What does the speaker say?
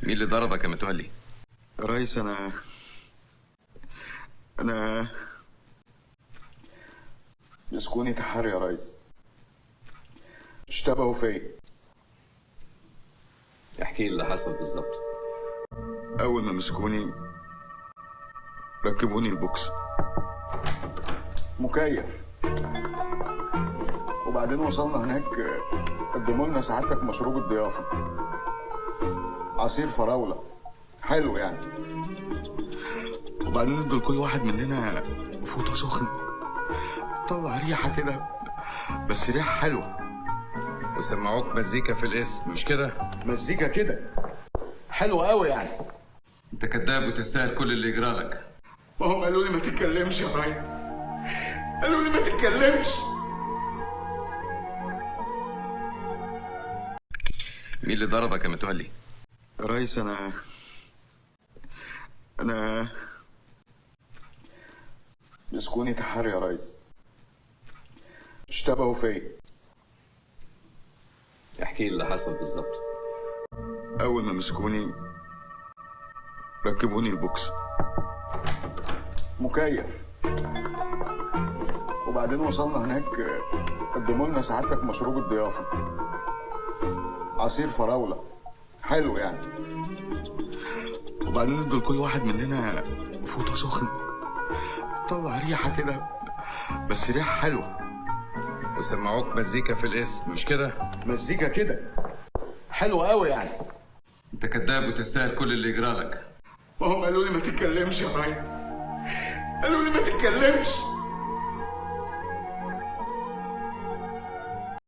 مين اللي ضربك يا متولي؟ يا ريس انا مسكوني تحري يا ريس، اشتبهوا فيا. احكي اللي حصل بالظبط. اول ما مسكوني ركبوني البوكس مكيف، وبعدين وصلنا هناك قدموا لنا سعادتك مشروب الضيافه، عصير فراوله حلو يعني، وبعدين ادوا لكل واحد مننا فوطه سخنه طلع ريحه كده، بس ريحه حلوه. وسمعوك مزيكا في الاسم مش كده؟ مزيكا كده حلوه قوي يعني. انت كذاب وتستاهل كل اللي يجرالك. ما هم قالوا لي ما تتكلمش يا ريس، قالوا لي ما تتكلمش. مين اللي ضربك يا متولي؟ يا ريس انا مسكوني تحري يا ريس، اشتبهوا فيا. احكي اللي حصل بالظبط. اول ما مسكوني ركبوني البوكس مكيف، وبعدين وصلنا هناك قدموا لنا سعادتك مشروب الضيافه، عصير فراوله حلو يعني، وبعدين ادوا لكل واحد مننا فوطه سخنه طلع ريحه كده، بس ريحه حلوه. وسمعوك مزيكا في الاسم مش كده؟ مزيكا كده حلوه قوي يعني. انت كذاب وتستاهل كل اللي يجرالك. ما هم قالوا لي ما تتكلمش يا ريس، قالوا لي ما تتكلمش.